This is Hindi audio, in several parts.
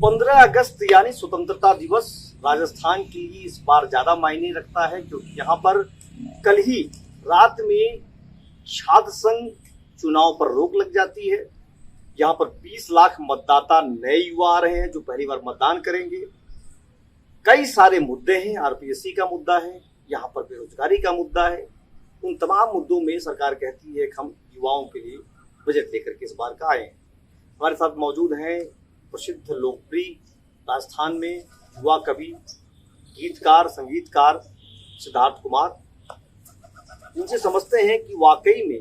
15 अगस्त यानी स्वतंत्रता दिवस राजस्थान के लिए इस बार ज्यादा मायने रखता है, क्योंकि यहाँ पर कल ही रात में छात्र संघ चुनाव पर रोक लग जाती है। यहाँ पर 20 लाख मतदाता नए युवा आ रहे हैं जो पहली बार मतदान करेंगे। कई सारे मुद्दे हैं, आरपीएससी का मुद्दा है, यहाँ पर बेरोजगारी का मुद्दा है। उन तमाम मुद्दों में सरकार कहती है कि हम युवाओं के लिए बजट लेकर के इस बार का आए हैं। हमारे साथ मौजूद हैं प्रसिद्ध लोकप्रिय राजस्थान में युवा कवि, गीतकार, संगीतकार सिद्धार्थ कुमार। इनसे समझते हैं कि वाकई में,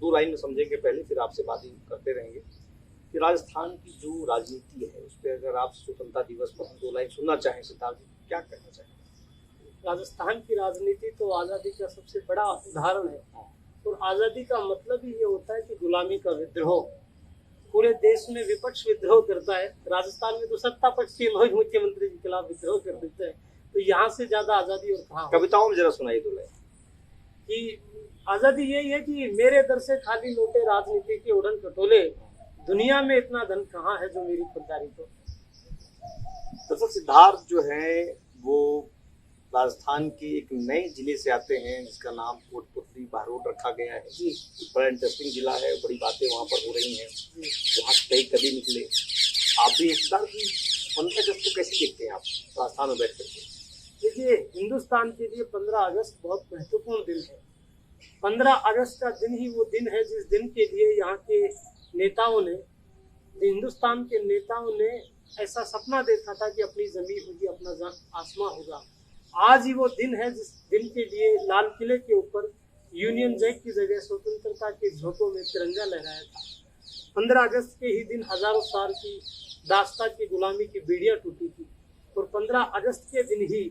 दो लाइन में समझेंगे पहले, फिर आपसे बातें करते रहेंगे कि राजस्थान की जो राजनीति है उस पर अगर आप स्वतंत्रता दिवस पर दो लाइन सुनना चाहें, सिद्धार्थ जी क्या कहना चाहेंगे? राजस्थान की राजनीति तो आज़ादी का सबसे बड़ा उदाहरण है, और आज़ादी का मतलब ही ये होता है कि गुलामी का विद्रोह। पूरे देश में विपक्ष विद्रोह करता है, राजस्थान में तो सत्ता पक्ष के लोग मुख्यमंत्री के खिलाफ विद्रोह कर देते हैं, तो यहाँ से ज्यादा आज़ादी और कहाँ? कविताओं में जरा सुनाइए दो लाइन। कि आज़ादी यही है कि मेरे दर से खाली लौटे राजनीति के उड़न खटोले, दुनिया में इतना धन कहाँ है जो मेरी खुददारी को। दरअसल सिद्धार्थ जो है वो राजस्थान के एक नए जिले से आते हैं जिसका नाम कोटपुतली बारोट रखा गया है। जी, बड़ा इंटरेस्टिंग जिला है, बड़ी बातें वहाँ पर हो रही हैं, वहाँ कई कभी निकले। आप भी सिद्धार्थ जी 15 अगस्त को कैसे देखते हैं आप राजस्थान में बैठ करके? देखिए, हिंदुस्तान के लिए 15 अगस्त बहुत महत्वपूर्ण दिन है। 15 अगस्त का दिन ही वो दिन है जिस दिन के लिए यहाँ के नेताओं ने, हिंदुस्तान के नेताओं ने ऐसा सपना देखा था कि अपनी जमीन होगी, अपना आसमां होगा। आज ही वो दिन है जिस दिन के लिए लाल किले के ऊपर यूनियन जैक की जगह स्वतंत्रता के झोंकों में तिरंगा लहराया था। 15 अगस्त के ही दिन हजारों साल की दास्ता की गुलामी की बेड़ियां टूटी थी, और 15 अगस्त के दिन ही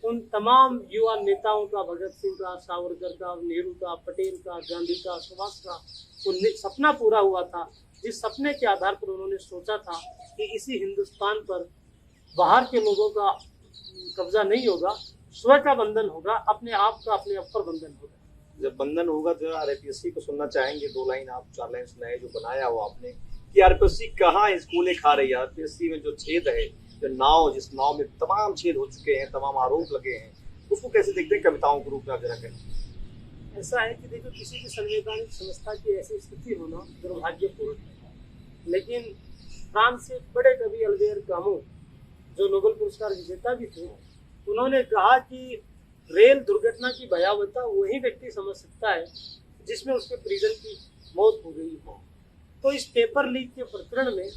उन तमाम युवा नेताओं का, भगत सिंह का, सावरकर का, नेहरू का, पटेल का, गांधी का, सुभाष का, उन सपना पूरा हुआ था, जिस सपने के आधार पर उन्होंने सोचा था कि इसी हिंदुस्तान पर बाहर के लोगों का कब्जा नहीं होगा, स्वयं का बंधन होगा, अपने आप का अपने आप पर बंधन होगा। जब बंधन होगा तो आरपीएससी को सुनना चाहेंगे, दो लाइन आप, चार लाइन सुनाए जो बनाया हो आपने कि आरपीएससी कहाँ स्कूलें खा रही है। आरपीएससी में जो छेद है, जो नाव, जिस नाव में तमाम छेद हो चुके हैं, तमाम आरोप लगे हैं, उसको कैसे देखते हैं कविताओं के रूप में आप जरा कहें? ऐसा है कि देखो, किसी की संवैधानिक संस्था की ऐसी स्थिति होना दुर्भाग्यपूर्ण है, लेकिन फ्रांस से बड़े कवि अल्बेर कामू, जो नोबेल पुरस्कार विजेता भी थे, उन्होंने कहा कि रेल दुर्घटना की भयावहता वही व्यक्ति समझ सकता है जिसमें उसके परिजन की मौत हो गई हो। तो इस पेपर लीक के प्रकरण में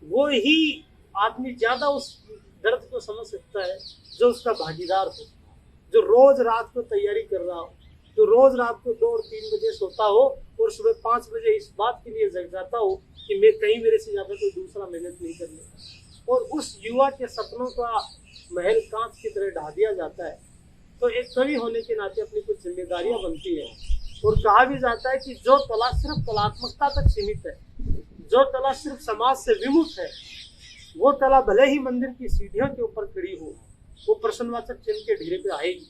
वो ही आदमी ज्यादा उस दर्द को समझ सकता है जो उसका भागीदार हो, जो रोज रात को तैयारी कर रहा हो, जो रोज रात को 2 और 3 बजे सोता हो और सुबह 5 बजे इस बात के लिए जग जाता हो कि मैं कहीं मेरे से ज्यादा कोई दूसरा मेहनत नहीं करने, और उस युवा के सपनों का महल कांच की तरह ढा दिया जाता है। तो एक कवि होने के नाते अपनी कुछ जिम्मेदारियां बनती है, और कहा भी जाता है कि जो कला सिर्फ कलात्मकता तक सीमित है, जो कला सिर्फ समाज से विमुख है, वो कला भले ही मंदिर की सीढ़ियों के ऊपर खड़ी हो, वो प्रश्नवाचक चिन्ह के ढेरे पे आएगी।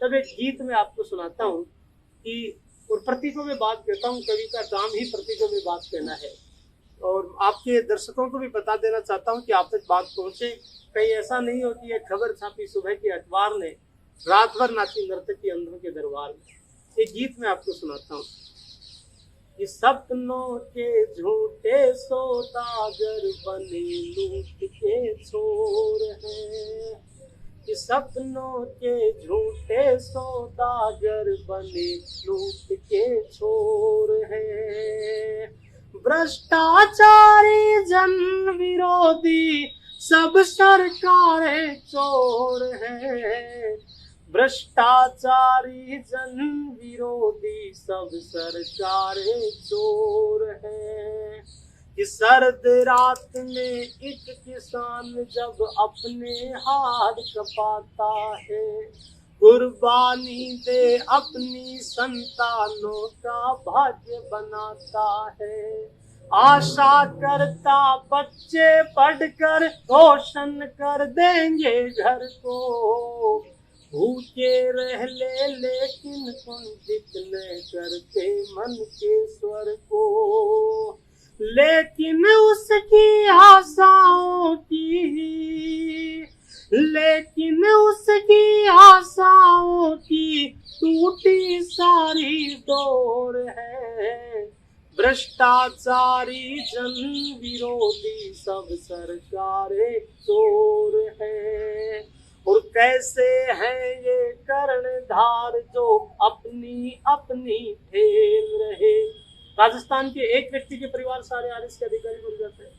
तब एक गीत में आपको सुनाता हूँ कि, और प्रतीकों में बात कहता हूँ, कवि का काम ही प्रतीकों में बात कहना है, और आपके दर्शकों को भी बता देना चाहता हूँ कि आप तक बात पहुंचे। कहीं ऐसा नहीं हो कि यह खबर छापी सुबह के अखबार ने, रात भर नाची नर्तकी अंधों के दरबार में। एक गीत में आपको सुनाता हूँ कि सपनों के झूठे सौदागर बने लूट के चोर हैं, कि सपनों के झूठे सौदागर बने लूट के चोर हैं, भ्रष्टाचारी जन विरोधी सब सरकारें चोर हैं, भ्रष्टाचारी जन विरोधी सब सरकारें चोर हैं, कि सर्द रात में एक किसान जब अपने हाथ कपाता है, कुर्बानी दे अपनी संतानों का भाग्य बनाता है, आशा करता बच्चे पढ़कर रोशन कर देंगे घर को, भूखे रह ले लेकिन कुंठित न करते मन के स्वर को, लेकिन उसकी आशाओं की टूटी सारी डोर है, भ्रष्टाचारी जन विरोधी सब सरकारें चोर है। और कैसे हैं ये कर्णधार जो अपनी अपनी ठेल रहे। राजस्थान के एक व्यक्ति के परिवार सारे आरएस के अधिकारी बन जाते हैं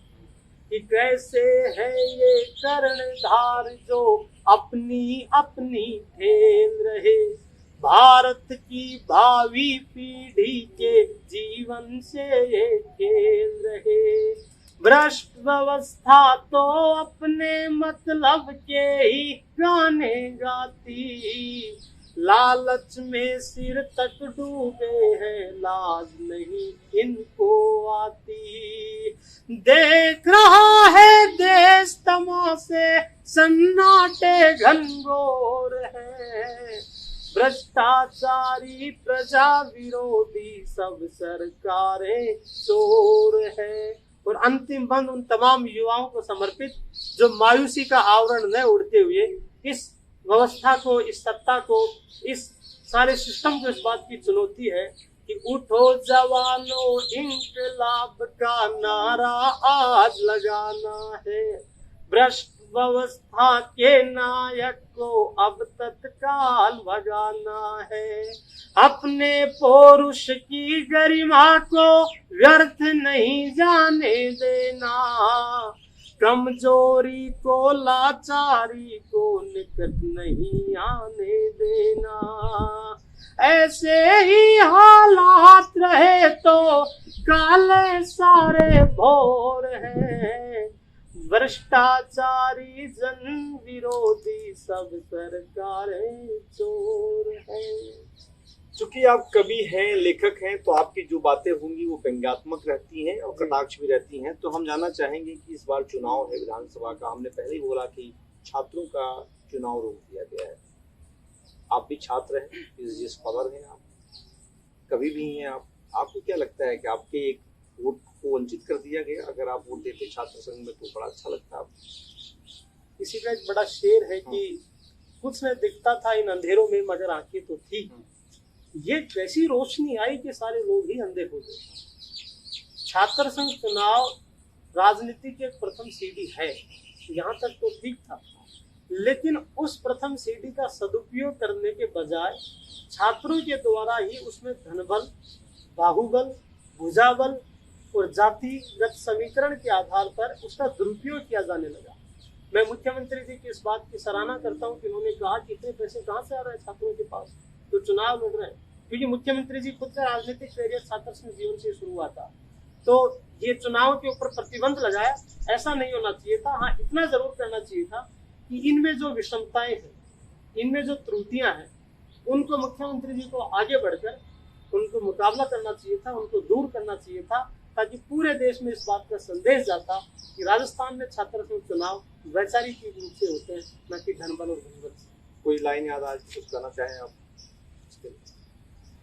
कि कैसे है ये कर्णधार जो अपनी अपनी ठेल रहे। भारत की भावी पीढ़ी के जीवन से ये खेल रहे। भ्रष्ट व्यवस्था तो अपने मतलब के ही गाने गाती, लालच में सिर तक डूबे हैं, लाज नहीं इनको आती। देख रहा है देश तमाशे, सन्नाटे घनघोर है, भ्रष्टाचारी प्रजा विरोधी सब सरकारें चोर है। और अंतिम बंद उन तमाम युवाओं को समर्पित जो मायूसी का आवरण न उड़ते हुए इस व्यवस्था को, इस सत्ता को, इस सारे सिस्टम को इस बात की चुनौती है कि उठो जवानों, इंकलाब का नारा आज लगाना है। भ्रष्ट व्यवस्था के नायक को अब तत्काल भगाना है। अपने पौरुष की गरिमा को व्यर्थ नहीं जाने देना, कमजोरी को, लाचारी को निकट नहीं आने देना। ऐसे ही हालात रहे तो काले सारे भोर हैं, भ्रष्टाचारी जन विरोधी सब सरकारें चोर हैं। चूंकि आप कवि हैं, लेखक हैं, तो आपकी जो बातें होंगी वो व्यंग्यात्मक रहती हैं और कटाक्ष भी रहती हैं। तो हम जानना चाहेंगे कि इस बार चुनाव है विधानसभा का, हमने पहले ही बोला कि छात्रों का चुनाव रोक दिया गया है। आप भी छात्र हैं, फिजिक्स स्कॉलर हैं, आप कवि भी हैं। आपको क्या लगता है कि आपके एक वोट को वंचित कर दिया गया? अगर आप वोट देते छात्र संघ में तो बड़ा अच्छा लगता है। इसी का एक बड़ा शेर है कि कुछ न दिखता था इन अंधेरों में मगर आंखें तो थी। ये कैसी रोशनी आई कि सारे लोग ही अंधे हो गए। छात्र संघ चुनाव राजनीति की एक प्रथम सीढ़ी है, यहाँ तक तो ठीक था, लेकिन उस प्रथम सीढ़ी का सदुपयोग करने के बजाय छात्रों के द्वारा ही उसमें धनबल, बाहुबल, भुजाबल और जातिगत समीकरण के आधार पर उसका दुरुपयोग किया जाने लगा। मैं मुख्यमंत्री जी की इस बात की सराहना करता हूं कि उन्होंने कहा कि इतने पैसे कहां से आ रहे हैं छात्रों के पास तो चुनाव लड़ रहे हैं, क्योंकि मुख्यमंत्री जी खुद का राजनीतिक कैरियर छात्र संघ जीवन से शुरू हुआ था। तो ये चुनाव के ऊपर प्रतिबंध लगाया, ऐसा नहीं होना चाहिए था। हाँ, इतना जरूर करना चाहिए था कि इनमें जो विषमताएं हैं, इनमें जो त्रुटियां हैं, उनको मुख्यमंत्री जी को आगे बढ़कर उनको मुकाबला करना चाहिए था, उनको दूर करना चाहिए था, ताकि पूरे देश में इस बात का संदेश जाता कि राजस्थान में छात्र संघ चुनाव वैचारिक रूप से होते हैं, न कि धनबल और भूबल से। कोई लाइन याद आज कुछ कहना चाहें आप?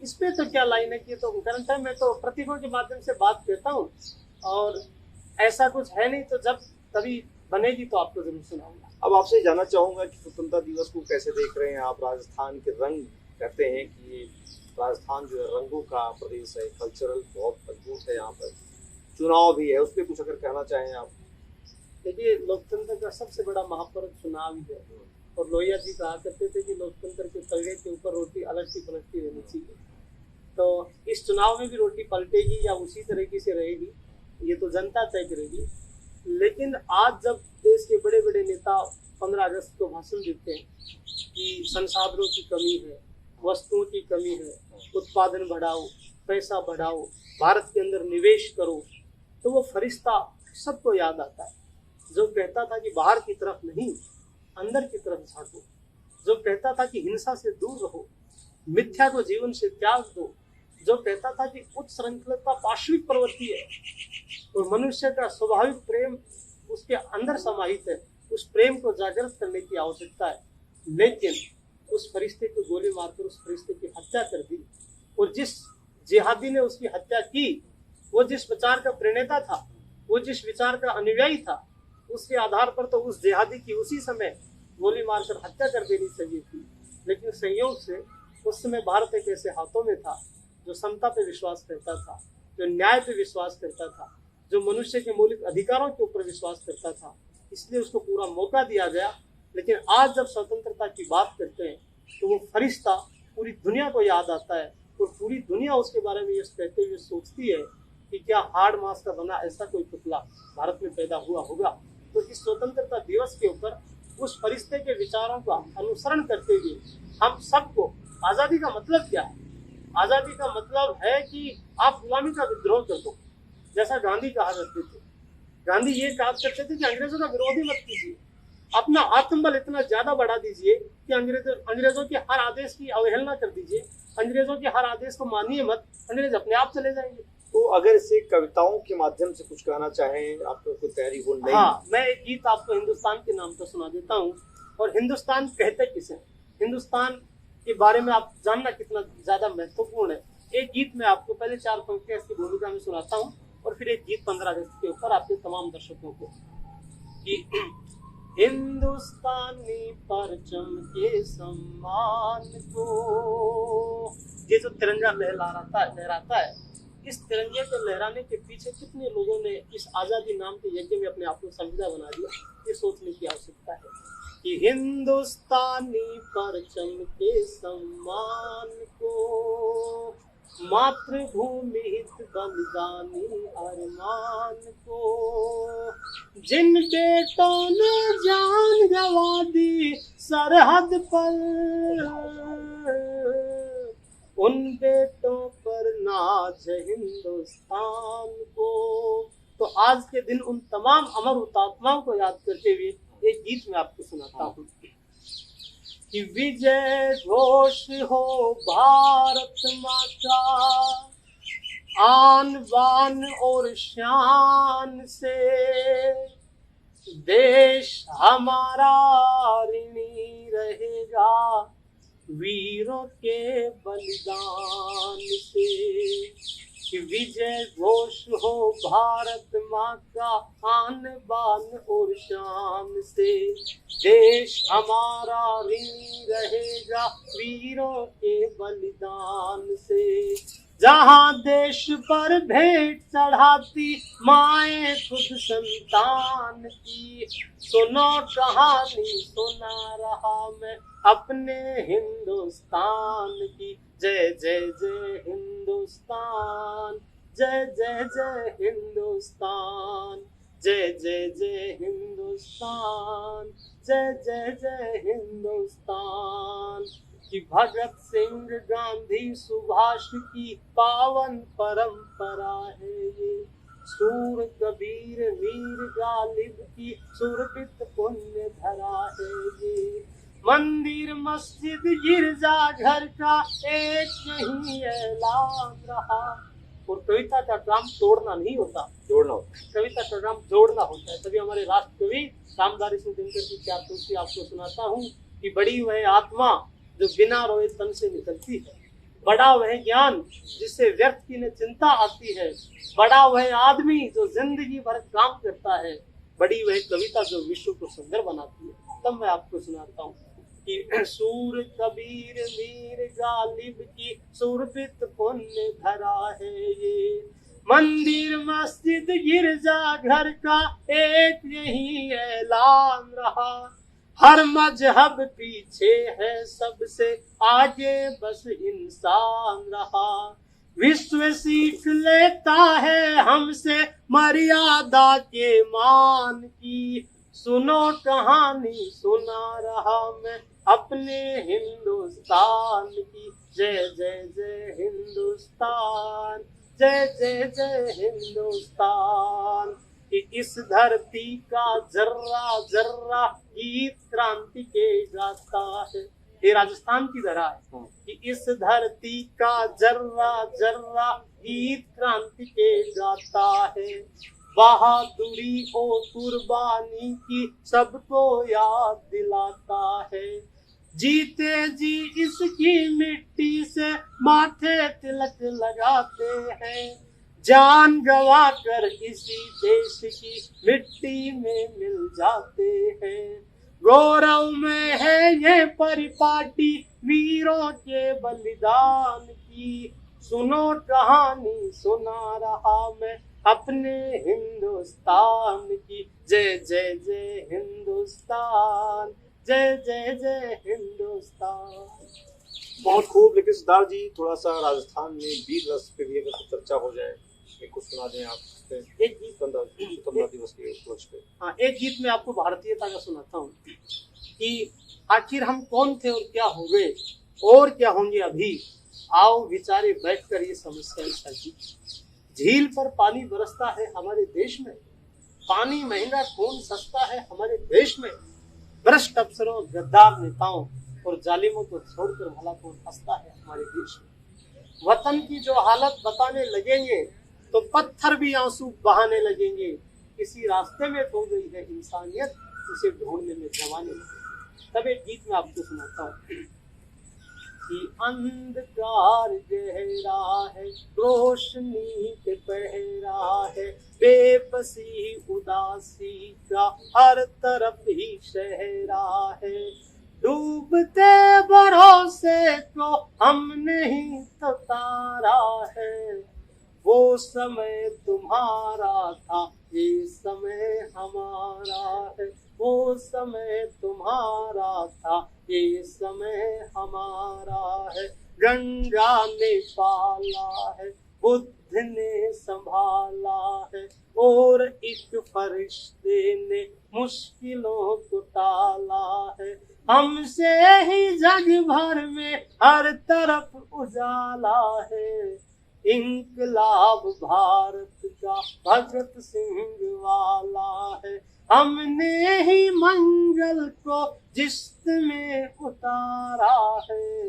इस पे तो क्या लाइन है कि तो करंट है, मैं तो प्रतीकों के माध्यम से बात करता हूँ और ऐसा कुछ है नहीं, तो जब कभी बनेगी तो आपको जरूर सुनाऊंगा। अब आपसे जानना चाहूंगा कि स्वतंत्रता दिवस को कैसे देख रहे हैं आप? राजस्थान के रंग, कहते हैं कि राजस्थान जो है रंगों का प्रदेश है, कल्चरल बहुत मजबूत है यहाँ पर। चुनाव भी है, उस पर कुछ अगर कहना चाहें आप? देखिए, लोकतंत्र का सबसे बड़ा महापर्व चुनाव ही है, और लोहिया जी कहा करते थे कि लोकतंत्र के तगड़े के ऊपर रोटी अलगती पलटती रहनी चाहिए। तो इस चुनाव में भी रोटी पलटेगी या उसी तरीके से रहेगी, ये तो जनता तय करेगी। लेकिन आज जब देश के बड़े बड़े नेता 15 अगस्त को भाषण देते हैं कि संसाधनों की कमी है, वस्तुओं की कमी है, उत्पादन बढ़ाओ, पैसा बढ़ाओ, भारत के अंदर निवेश करो, तो वो फरिश्ता सबको याद आता है जो कहता था कि बाहर की तरफ नहीं, अंदर की तरफ झांको, जो कहता था कि हिंसा से दूर रहो, मिथ्या को जीवन से त्याग दो, जो कहता था कि उच्च श्रृंखलता पाश्विक प्रवृत्ति है और मनुष्य का स्वाभाविक प्रेम उसके अंदर समाहित है, उस प्रेम को जागृत करने की आवश्यकता है। लेकिन उस फरिश्ते को गोली मारकर उस फरिश्ते की हत्या कर दी, और जिस जिहादी ने उसकी हत्या की, वो जिस विचार का प्रणेता था, वो जिस विचार का अनुयायी था, उसके आधार पर तो उस जिहादी की उसी समय गोली मारकर हत्या कर देनी चाहिए थी। लेकिन संयोग से उस समय भारत एक ऐसे हाथों में था जो समता पे विश्वास करता था, जो न्याय पे विश्वास करता था, जो मनुष्य के मौलिक अधिकारों के ऊपर विश्वास करता था। इसलिए उसको पूरा मौका दिया गया। लेकिन आज जब स्वतंत्रता की बात करते हैं तो वो फरिश्ता पूरी दुनिया को याद आता है और पूरी दुनिया उसके बारे में ये कहते हुए सोचती है कि क्या हाड़ मांस का बना ऐसा कोई पुतला भारत में पैदा हुआ होगा। तो इस स्वतंत्रता दिवस के ऊपर उस फरिश्ते के विचारों का अनुसरण करते हुए हम सबको आज़ादी का मतलब क्या है? आज़ादी का मतलब है कि आप गुलामी का विद्रोह कर दो, जैसा गांधी कहा करते थे। गांधी ये कहा करते थे कि अंग्रेजों का विरोध ही मत कीजिए, अपना आत्मबल इतना ज्यादा बढ़ा दीजिए कि अंग्रेजों के हर आदेश की अवहेलना कर दीजिए, अंग्रेजों के हर आदेश को मानिए मत, अंग्रेज अपने आप चले जाएंगे। तो अगर इसे कविताओं के माध्यम से कुछ कहना चाहें, आपको कोई तैयारी हो नहीं? हाँ, मैं एक गीत आपको हिंदुस्तान के नाम पर सुना देता हूँ। और हिंदुस्तान कहते किसे, हिंदुस्तान के बारे में आप जानना कितना ज्यादा महत्वपूर्ण है। एक गीत मैं आपको पहले 4 पंक्तियां इसकी भूमिका में सुनाता हूँ और फिर एक गीत 15 अगस्त के ऊपर आपके तमाम दर्शकों को कि हिंदुस्तानी परचम के सम्मान को, ये जो तिरंगा लहराता है, इस तिरंगे को लहराने के पीछे कितने लोगों ने इस आजादी नाम के यज्ञ में अपने आप को संविदा बना दिया, ये सोचने की आवश्यकता है कि हिंदुस्तानी परचम के सम्मान को, मातृभूमि हित बलिदानी अरमान को, जिन बेटों ने जान गंवा दी सरहद पर, उन बेटों पर नाज हिंदुस्तान को। तो आज के दिन उन तमाम अमर हुतात्माओं को याद करते हुए एक गीत मैं आपको सुनाता हूँ कि विजय घोष हो भारत माँ का, आन बान और शान से, देश हमारा ऋणी रहेगा वीरों के बलिदान से। कि विजय घोष हो भारत माँ का, आन बान और शान से, देश हमारा ऋणी रहेगा वीरों के बलिदान से। जहाँ देश पर भेंट चढ़ाती माएँ खुद संतान की, सुनो कहानी सुना रहा मैं अपने हिंदुस्तान की। जय जय जय हिंदुस्तान, जय जय जय हिंदुस्तान, जय जय जय हिंदुस्तान, जय जय जय हिंदुस्तान। कि भगत सिंह गांधी सुभाष की पावन परंपरा है ये, सूर कबीर वीर गालिब की सुरभित पुण्य धरा है ये। मंदिर मस्जिद गिरजा घर का एक नहीं ऐलान रहा। और कविता का काम तोड़ना नहीं होता, जोड़ना होता, कविता का काम जोड़ना होता है। तभी हमारे राष्ट्र कवि रामधारी सिंह दिनकर की 4 पंक्ति आपको सुनाता हूँ कि बड़ी वह आत्मा जो बिना रोए तन से निकलती है, बड़ा वह ज्ञान जिससे व्यर्थ की न चिंता आती है, बड़ा वह आदमी जो जिंदगी भर काम करता है, बड़ी वह कविता जो विश्व को सुंदर बनाती है। तब मैं आपको सुनाता हूँ कि सूर कबीर मीर गालिब की सुरभित पुण्य धरा है ये। मंदिर मस्जिद गिरजा घर का एक यही ऐलान रहा। हर मजहब पीछे है सबसे आगे बस इंसान रहा। विश्व सीख लेता है हमसे मर्यादा के मान की। सुनो कहानी सुना रहा मैं अपने हिंदुस्तान की। जय जय जय हिंदुस्तान, जय जय जय हिंदुस्तान। कि इस धरती का जर्रा जर्रा गीत क्रांति के गाता है। ये राजस्थान की धरा है कि इस धरती का जर्रा जर्रा गीत क्रांति के गाता है। बहादुरी और कुर्बानी की सबको याद दिलाता है। जीते जी इसकी मिट्टी से माथे तिलक लगाते हैं। जान गवा कर इसी देश की मिट्टी में मिल जाते हैं। गौरव में है ये परिपाटी वीरों के बलिदान की। सुनो कहानी सुना रहा मैं अपने हिंदुस्तान की। जय जय जय हिंदुस्तान, जय जय जय हिंदुस्तान। बहुत खूब। लेकिन सिद्धार्थ जी, थोड़ा सा राजस्थान में वीर रस पे भी अगर कुछ चर्चा हो जाए, एक कुछ सुना दें आप। एक गीत स्वतंत्रता दिवस के उपलक्ष्य पे। हाँ, एक गीत में आपको भारतीयता का सुनाता हूँ कि आखिर हम कौन थे और क्या हो गए और क्या होंगे अभी। आओ विचारे बैठकर ये समस्याएं साझी। झील पर पानी बरसता है हमारे देश में, पानी महंगा खून सस्ता है हमारे देश में। भ्रष्ट अफसरों, गद्दार नेताओं और जालिमों को छोड़कर भला कौन हंसता है हमारे देश में। वतन की जो हालत बताने लगेंगे तो पत्थर भी आंसू बहाने लगेंगे। किसी रास्ते में खो गई है इंसानियत, उसे ढूंढने में जमाने लगेंगे। तब एक गीत में आपको सुनाता हूँ कि अंधकार गहरा है, रोशनी पे पहरा है, बेबसी उदासी का हर तरफ ही शहरा है। डूबते भरोसे को हमने ही तो तारा है। वो समय तुम्हारा था, ये समय हमारा है। वो समय तुम्हारा था, ये समय हमारा है। गंगा ने पाला है, बुद्ध ने संभाला है और एक फरिश्ते ने मुश्किलों को टाला है। हमसे ही जग भर में हर तरफ उजाला है। इंकलाब भारत का भगत सिंह वाला है। हमने ही मंगल को जिस्म में उतारा है।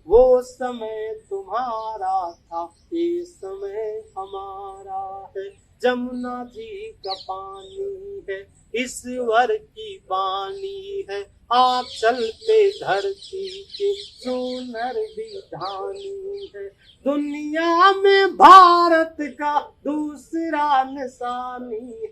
वो समय तुम्हारा था, ये समय हमारा है। जमुना जी का पानी है, ईश्वर की बानी है। आप चलते धरती के सोनर भी धानी है। दुनिया में भारत का दूसरा निशानी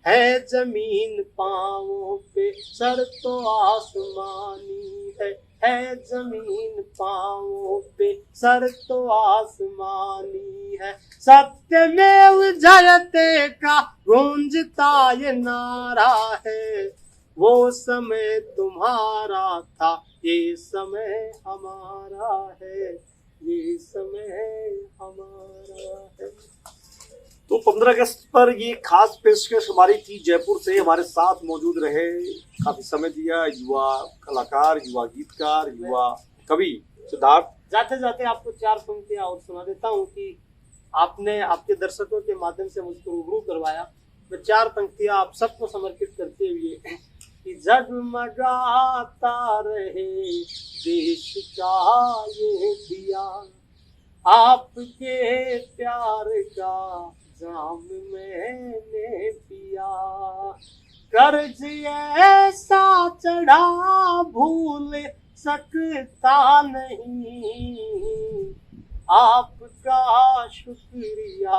है जमीन पांवों पे, सर तो आसमानी है जमीन पांवों पे, सर तो आसमानी है। सत्यमेव जयते का गूंजता ये नारा है। वो समय तुम्हारा था, ये समय हमारा है। ये समय हमारा है। तो 15 अगस्त पर ये खास पेशकश हमारी थी जयपुर से। हमारे साथ मौजूद रहे, काफी समय दिया, युवा कलाकार, युवा गीतकार, युवा कवि सिद्धार्थ। जाते जाते आपको 4 पंक्तियां और सुना देता हूँ कि आपने आपके दर्शकों के माध्यम से मुझको रूबरू करवाया। मैं 4 पंक्तियां आप सबको समर्पित करते हुए कि जगमगाता रहे देश का ये दिया, आपके प्यार का जाम मैंने पिया। कर्ज ऐसा चढ़ा भूल सकता नहीं, आपका शुक्रिया,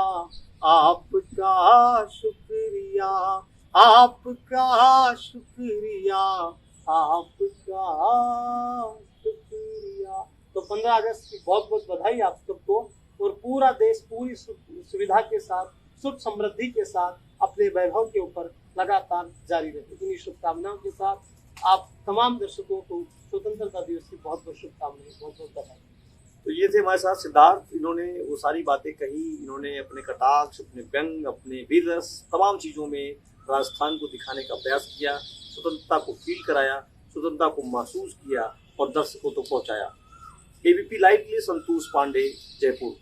आपका शुक्रिया, आपका शुक्रिया, आपका शुक्रिया। तो 15 अगस्त की बहुत बहुत बधाई आप सबको। और पूरा देश पूरी सुविधा के साथ, सुख समृद्धि के साथ अपने वैभव के ऊपर लगातार जारी रहे। इन्हीं शुभकामनाओं के साथ आप तमाम दर्शकों को स्वतंत्रता दिवस की बहुत बहुत शुभकामनाएं, बहुत बहुत बधाई। तो ये थे हमारे साथ सिद्धार्थ। इन्होंने वो सारी बातें कही, इन्होंने अपने कटाक्ष, अपने व्यंग, अपने वीर रस, तमाम चीज़ों में राजस्थान को दिखाने का प्रयास किया, स्वतंत्रता को फील कराया, स्वतंत्रता को महसूस किया और दर्शकों तक पहुंचाया। एबीपी लाइव के लिए संतोष पांडे, जयपुर।